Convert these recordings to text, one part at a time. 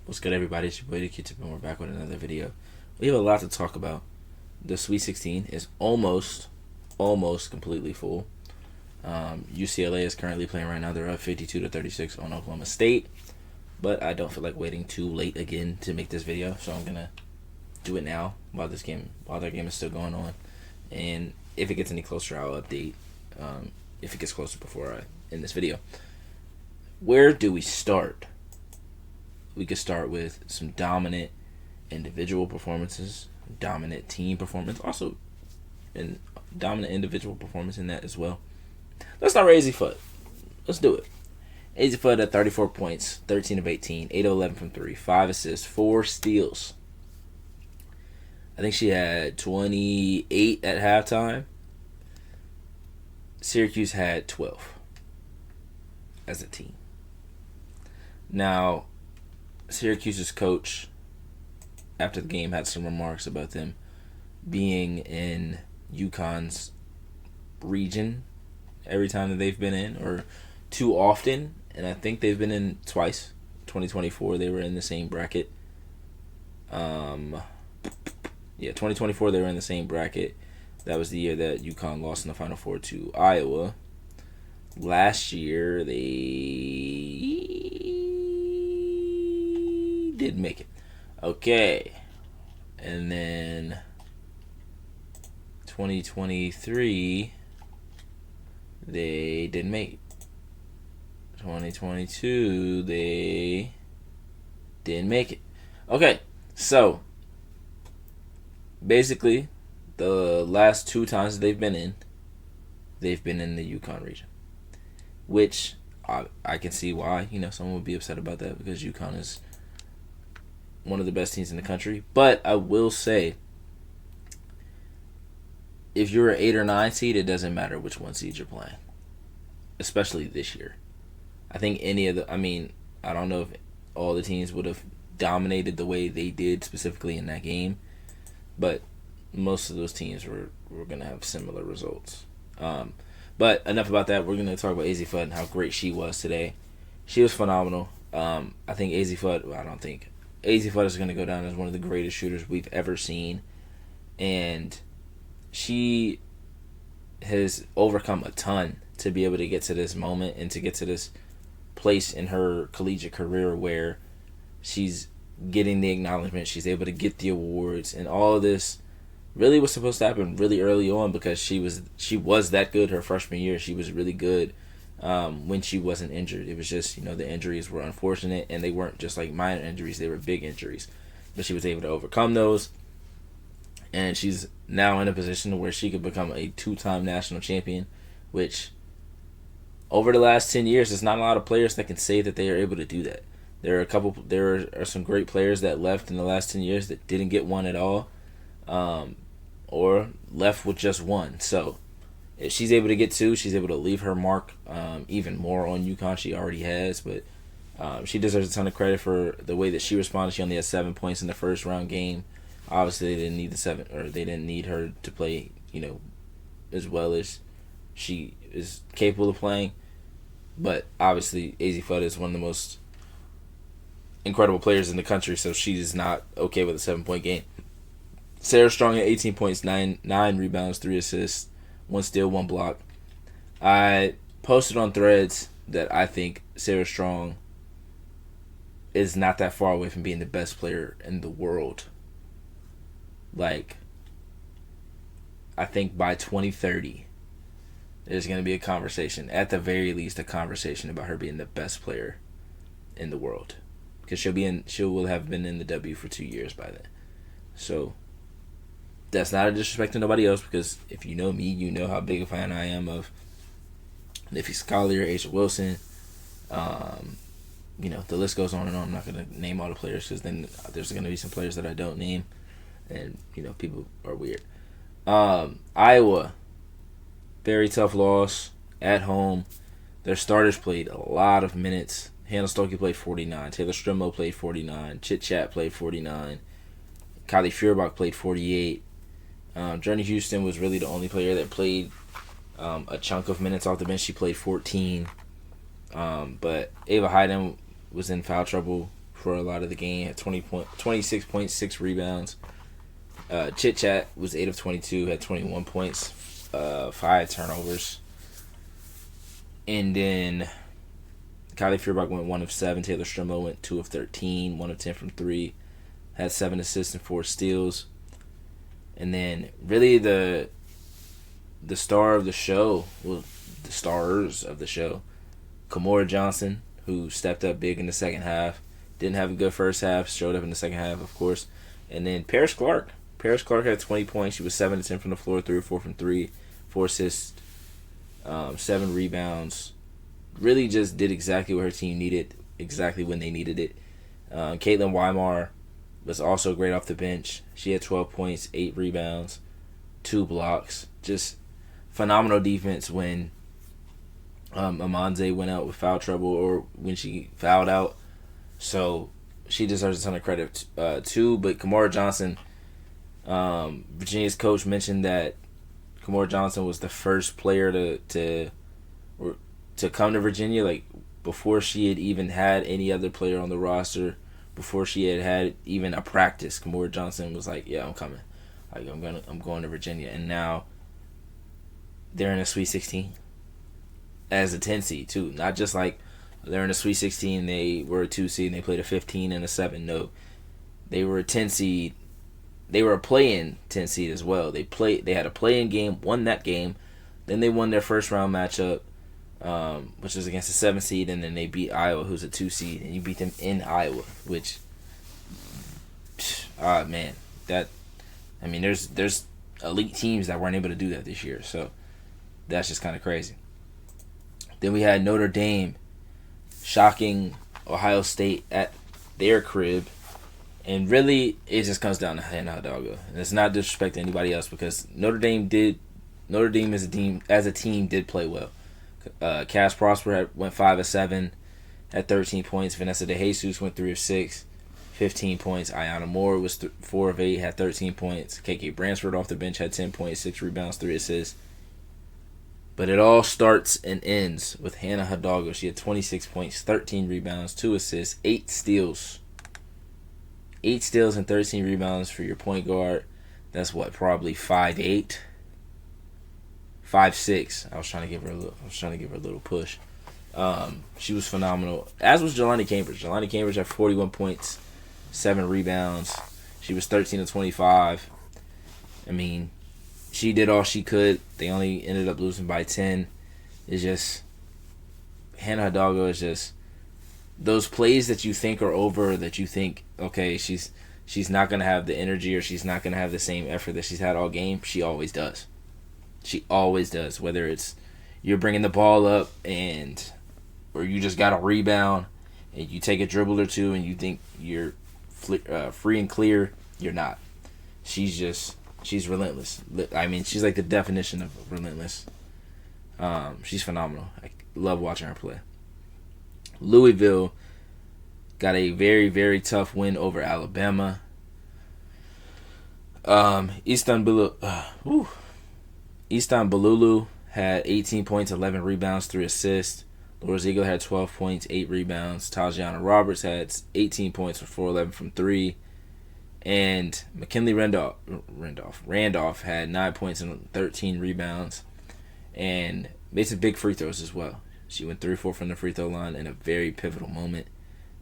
What's good, everybody? It's your boy, the Q-Tip, and we're back with another video. We have a lot to talk about. The Sweet 16 is almost completely full. UCLA is currently playing right now. They're up 52-36 on Oklahoma State. But I don't feel like waiting too late again to make this video, so I'm gonna do it now while their game is still going on. And if it gets any closer, I'll update. If it gets closer before I end this video. Where do we start? We could start with some dominant individual performances, dominant team performance, also and dominant individual performance in that as well. Let's start with Azzi Fudd. Let's do it. Azzi Fudd at 34 points, 13 of 18, 8 of 11 from 3, 5 assists, 4 steals. I think she had 28 at halftime. Syracuse had 12 as a team. Now, Syracuse's coach, after the game, had some remarks about them being in UConn's region every time that they've been in, or too often, and I think they've been in twice. 2024, they were in the same bracket. 2024, they were in the same bracket. That was the year that UConn lost in the Final Four to Iowa. Last year, they did make it. Okay. And then 2023, they didn't make it. 2022, they didn't make it. Okay, so basically, the last 2 times they've been in the UConn region, which I can see why someone would be upset about that, because UConn is one of the best teams in the country. But I will say, if you're an 8 or 9 seed, it doesn't matter which 1 seed you're playing, especially this year. I think I don't know if all the teams would have dominated the way they did specifically in that game, but most of those teams were going to have similar results. But enough about that. We're going to talk about Azzi Fudd and how great she was today. She was phenomenal. I think Azzi Fudd is going to go down as one of the greatest shooters we've ever seen. And she has overcome a ton to be able to get to this moment and to get to this place in her collegiate career where she's getting the acknowledgement, she's able to get the awards, and all of this really was supposed to happen really early on, because she was that good her freshman year. She was really good when she wasn't injured. It was just, the injuries were unfortunate, and they weren't just like minor injuries, they were big injuries. But she was able to overcome those, and she's now in a position where she could become a 2-time national champion, which over the last 10 years, there's not a lot of players that can say that they are able to do that. There are some great players that left in the last 10 years that didn't get one at all, or left with just one. So if she's able to get 2, she's able to leave her mark even more on UConn. She already has, but she deserves a ton of credit for the way that she responded. She only had 7 points in the first round game. Obviously, they didn't need they didn't need her to play, as well as she is capable of playing. But obviously, Azzi Fudd is one of the most incredible players in the country, so she's not okay with a 7-point game. Sarah Strong at 18 points, 9 rebounds, 3 assists, 1 steal, 1 block. I posted on Threads that I think Sarah Strong is not that far away from being the best player in the world. Like, I think by 2030, there's going to be a conversation, at the very least, a conversation about her being the best player in the world, because she will have been in the W for 2 years by then. So that's not a disrespect to nobody else, because if you know me, you know how big a fan I am of Niffy Scollier, Asia Wilson. The list goes on and on. I'm not going to name all the players, because then there's going to be some players that I don't name, and people are weird. Iowa, very tough loss at home. Their starters played a lot of minutes. Hannah Stokey played 49. Taylor Strimo played 49. Chit Chat played 49. Kylie Feuerbach played 48. Journey Houston was really the only player that played a chunk of minutes off the bench. She played 14. But Ava Hyden was in foul trouble for a lot of the game. Had 26.6 rebounds. Chit Chat was 8 of 22. Had 21 points. 5 turnovers. And then Kylie Feuerbach went 1 of 7. Taylor Strimlo went 2 of 13. 1 of 10 from 3. Had 7 assists and 4 steals. And then really the star of the show, well, the stars of the show, Kymora Johnson, who stepped up big in the second half. Didn't have a good first half, showed up in the second half, of course. And then Paris Clark. Paris Clark had 20 points. She was 7 to 10 from the floor, 3 or 4 from 3, 4 assists, 7 rebounds. Really just did exactly what her team needed, exactly when they needed it. Caitlin Weimar was also great off the bench. She had 12 points, 8 rebounds, 2 blocks. Just phenomenal defense when Amanze went out with foul trouble or when she fouled out. So she deserves a ton of credit too. But Kymora Johnson, Virginia's coach mentioned that Kymora Johnson was the first player to come to Virginia, like before she had even had any other player on the roster, before she had even a practice. Kymora Johnson was like, "Yeah, I'm coming. Like I'm going to Virginia." And now they're in a Sweet 16 as a 10 seed too. Not just like they're in a Sweet 16. They were a 2 seed and they played a 15 and a 7. No, they were a 10 seed. They were a play-in 10 seed as well. They had a play-in game, won that game, then they won their first round matchup, which was against a 7 seed, and then they beat Iowa, who's a 2 seed, and you beat them in Iowa, which, man, there's elite teams that weren't able to do that this year, so that's just kind of crazy. Then we had Notre Dame shocking Ohio State at their crib. And really, it just comes down to Hannah Hidalgo. And it's not disrespect to anybody else because Notre Dame as a team did play well. Cass Prosper went 5 of 7, had 13 points. Vanessa De Jesus went 3 of 6, 15 points. Ayanna Moore was 4 of 8, had 13 points. KK Bransford off the bench had 10 points, 6 rebounds, 3 assists. But it all starts and ends with Hannah Hidalgo. She had 26 points, 13 rebounds, 2 assists, 8 steals. 8 steals and 13 rebounds for your point guard. That's what, probably 5'8", 5'6". I was trying to give her a little push. She was phenomenal. As was Jelani Cambridge. Jelani Cambridge had 41 points, 7 rebounds. She was 13 of 25. I mean, she did all she could. They only ended up losing by 10. It's just Hannah Hidalgo is just those plays that you think are over, that you think, okay, she's not going to have the energy or she's not going to have the same effort that she's had all game. She always does. She always does. Whether it's you're bringing the ball up or you just got a rebound and you take a dribble or two and you think you're free and clear, you're not. She's relentless. I mean, she's like the definition of relentless. She's phenomenal. I love watching her play. Louisville got a very, very tough win over Alabama. Easton Balulu had 18 points, 11 rebounds, 3 assists. Laura Ziegler had 12 points, 8 rebounds. Tajiana Roberts had 18 points for 4-11 from 3. And McKinley Randolph had 9 points and 13 rebounds. And made some big free throws as well. She went 3-4 from the free throw line in a very pivotal moment.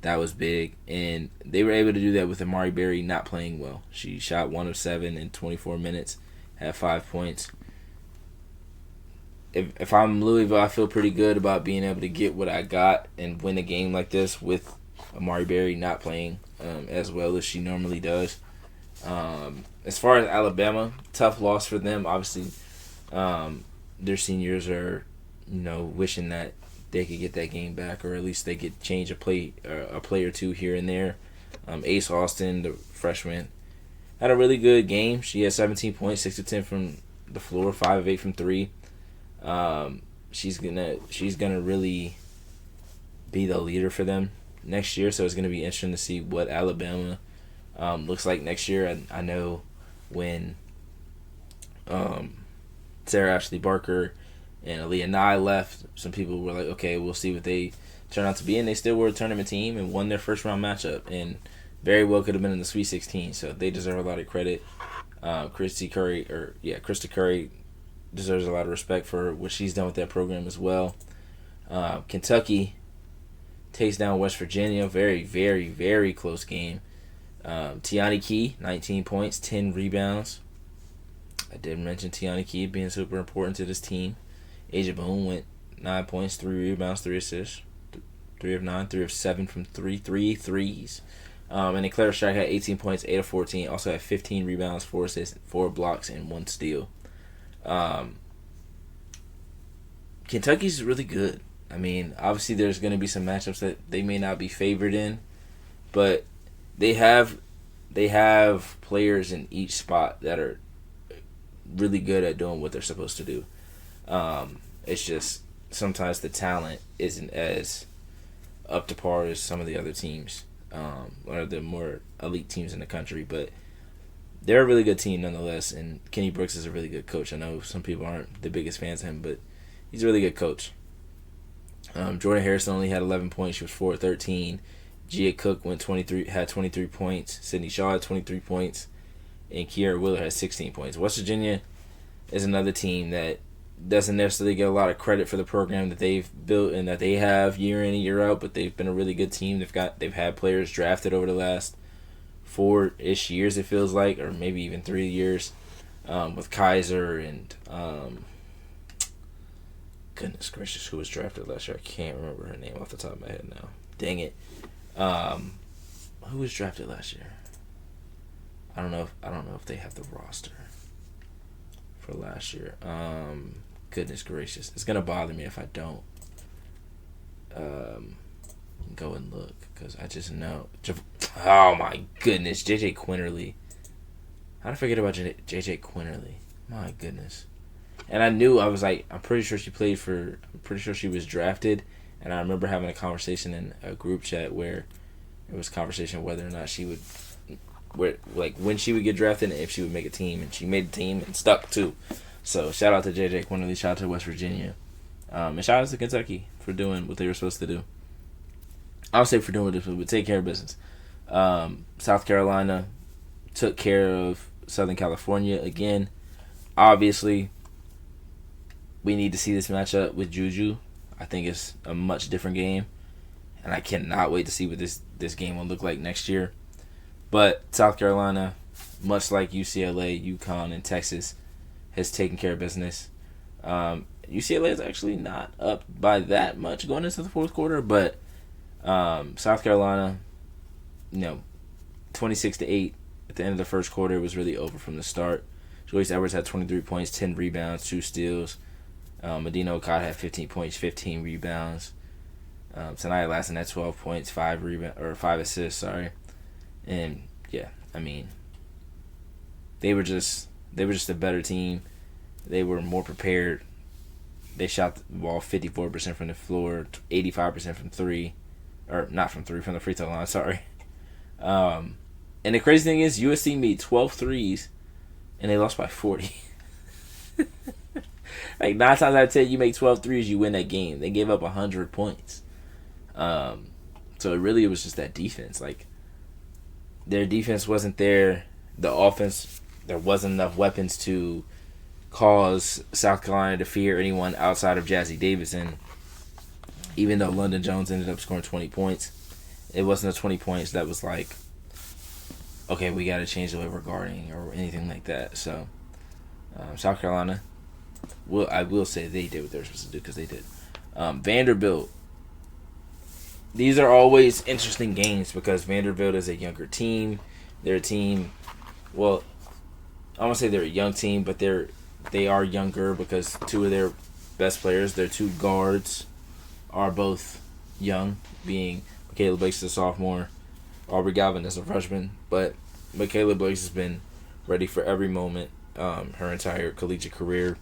That was big. And they were able to do that with Amari Berry not playing well. She shot 1 of 7 in 24 minutes, had 5 points. If I'm Louisville, I feel pretty good about being able to get what I got and win a game like this with Amari Berry not playing as well as she normally does. As far as Alabama, tough loss for them. Obviously, their seniors are, wishing that they could get that game back, or at least they could change a play or two here and there. Ace Austin, the freshman, had a really good game. She had 17 points, 6 of 10 from the floor, 5 of 8 from 3. She's gonna really be the leader for them next year. So it's gonna be interesting to see what Alabama looks like next year. I know when Sarah Ashley Barker and Aaliyah Nye left, some people were like, okay, we'll see what they turned out to be, and they still were a tournament team and won their first round matchup, and very well could have been in the Sweet 16. So they deserve a lot of credit. Krista Curry deserves a lot of respect for what she's done with that program as well. Kentucky takes down West Virginia. Very, very, very close game. Tiani Key, 19 points, 10 rebounds. I did mention Tiani Key being super important to this team. Asia Boone went 9 points, 3 rebounds, 3 assists. 3 of 9, 3 of 7 from 3 threes. And then Clara Strike had 18 points, 8 of 14. Also had 15 rebounds, 4 assists, 4 blocks, and 1 steal. Kentucky's really good. I mean, obviously there's going to be some matchups that they may not be favored in, but they have players in each spot that are really good at doing what they're supposed to do. It's just sometimes the talent isn't as up to par as some of the other teams, or the more elite teams in the country, but they're a really good team nonetheless, and Kenny Brooks is a really good coach. I know some people aren't the biggest fans of him, but he's a really good coach. Jordan Harrison only had 11 points. She was 4 of 13. Gia Cook had 23 points. Sydney Shaw had 23 points. And Kiara Wheeler had 16 points. West Virginia is another team that doesn't necessarily get a lot of credit for the program that they've built and that they have year in and year out, but they've been a really good team. They've had players drafted over the last 4-ish years, it feels like, or maybe even 3 years, with Kaiser and goodness gracious, who was drafted last year? I can't remember her name off the top of my head now. Dang it. Who was drafted last year? I don't know if they have the roster for last year. Goodness gracious, it's gonna bother me if I don't go and look, because I just know. Oh my goodness, JJ Quinterly. How did I forget about JJ Quinterly? My goodness. And I was like, I'm pretty sure she was drafted, and I remember having a conversation in a group chat where it was a conversation whether or not she would, when she would get drafted and if she would make a team, and she made a team and stuck too. So shout out to JJ Quinterly, shout out to West Virginia, and shout out to Kentucky for doing what they were supposed to do. I'll say for doing what they would take care of business. South Carolina took care of Southern California again. Obviously, we need to see this matchup with Juju. I think it's a much different game, and I cannot wait to see what this game will look like next year. But South Carolina, much like UCLA, UConn, and Texas, has taken care of business. UCLA is actually not up by that much going into the fourth quarter, but South Carolina, 26-8 at the end of the first quarter. It was really over from the start. Joyce Edwards had 23 points, 10 rebounds, 2 steals. Medina Okada had 15 points, 15 rebounds. Sanaya Lasson had 12 points, 5 assists. And yeah, I mean, they were just a better team. They were more prepared. They shot the ball 54% from the floor, 85% from three, or not from three, from the free throw line. Sorry. And the crazy thing is, USC made 12 threes, and they lost by 40. Like 9 times out of 10, you make 12 threes, you win that game. They gave up 100 points. So it was just that defense. Like, their defense wasn't there. The offense, there wasn't enough weapons to cause South Carolina to fear anyone outside of Jazzy Davison. Even though London Jones ended up scoring 20 points, it wasn't a 20 points that was like, okay, we got to change the way we're guarding or anything like that. So, South Carolina, I will say they did what they were supposed to do, because they did. Vanderbilt. These are always interesting games because Vanderbilt is a younger team. They're a team, well, I don't want to say they're a young team, but they are younger because 2 of their best players, their 2 guards, are both young, being Michaela Blakes is a sophomore, Aubrey Galvin is a freshman, but Michaela Blakes has been ready for every moment her entire collegiate career.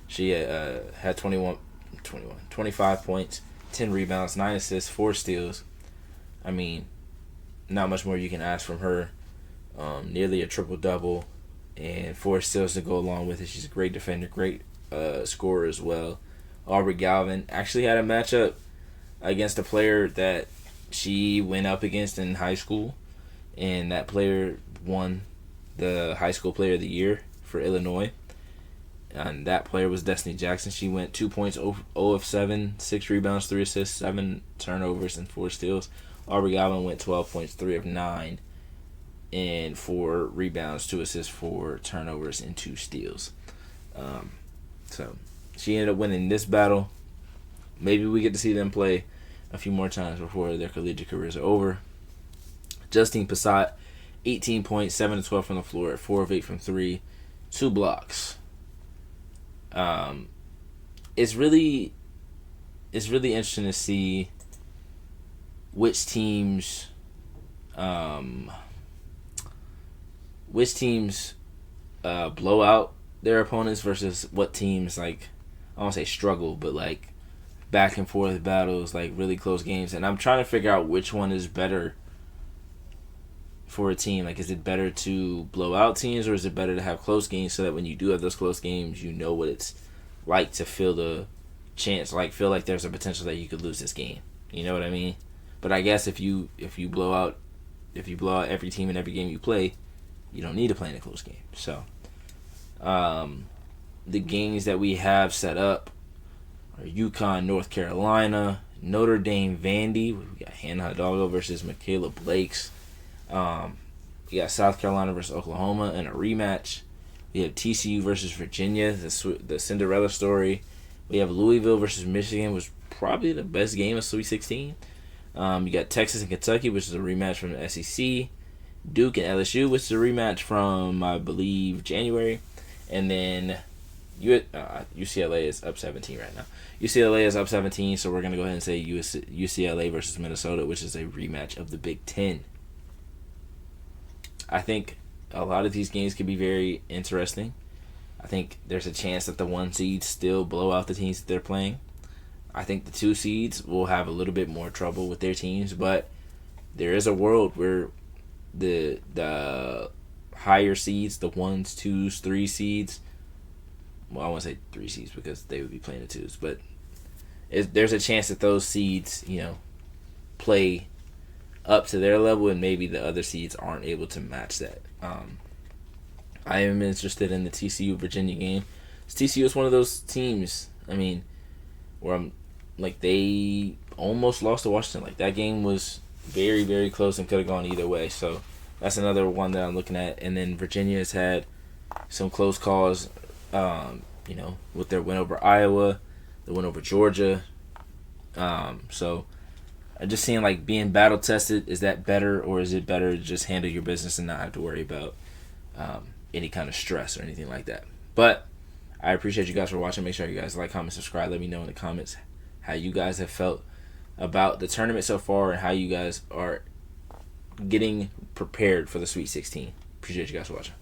She had 25 points, 10 rebounds, 9 assists, 4 steals. I mean, not much more you can ask from her. Nearly a triple-double and 4 steals to go along with it. She's a great defender, great scorer as well. Aubrey Galvin actually had a matchup against a player that she went up against in high school, and that player won the high school player of the year for Illinois. And that player was Destiny Jackson. She went 2 points, 0 of 7, 6 rebounds, 3 assists, 7 turnovers, and 4 steals. Aubrey Godwin went 12 points, 3 of 9, and 4 rebounds, 2 assists, 4 turnovers, and 2 steals. So she ended up winning this battle. Maybe we get to see them play a few more times before their collegiate careers are over. Justine Passat, 18 points, 7 of 12 from the floor, 4 of 8 from 3, 2 blocks. It's really interesting to see which teams blow out their opponents versus what teams, like, I don't want to say struggle, but like back and forth battles, like really close games. And I'm trying to figure out which one is better for a team. Like, is it better to blow out teams, or is it better to have close games so that when you do have those close games, you know what it's like to feel the chance, like feel like there's a potential that you could lose this game. You know what I mean? But I guess if you blow out every team in every game you play, you don't need to play in a close game. So the games that we have set up are UConn, North Carolina, Notre Dame, Vandy. We got Hannah Hidalgo versus Michaela Blakes. We got South Carolina versus Oklahoma in a rematch. We have TCU versus Virginia, the Cinderella story. We have Louisville versus Michigan, which was probably the best game of Sweet 16. You got Texas and Kentucky, which is a rematch from the SEC. Duke and LSU, which is a rematch from, I believe, January. And then UCLA is up 17 right now. UCLA is up 17, so we're going to go ahead and say UCLA versus Minnesota, which is a rematch of the Big Ten. I think a lot of these games could be very interesting. I think there's a chance that the 1 seeds still blow out the teams that they're playing. I think the 2 seeds will have a little bit more trouble with their teams, but there is a world where the higher seeds, the 1s, 2s, 3 seeds, well, I won't say 3 seeds because they would be playing the 2s, but there's a chance that those seeds, play up to their level, and maybe the other seeds aren't able to match that. I am interested in the TCU Virginia game. TCU is one of those teams, where I'm like, they almost lost to Washington. Like, that game was very, very close and could have gone either way. So that's another one that I'm looking at. And then Virginia has had some close calls, with their win over Iowa, the win over Georgia. So I'm just seeing, like, being battle tested, is that better, or is it better to just handle your business and not have to worry about any kind of stress or anything like that? But I appreciate you guys for watching. Make sure you guys like, comment, subscribe. Let me know in the comments how you guys have felt about the tournament so far and how you guys are getting prepared for the Sweet 16. Appreciate you guys for watching.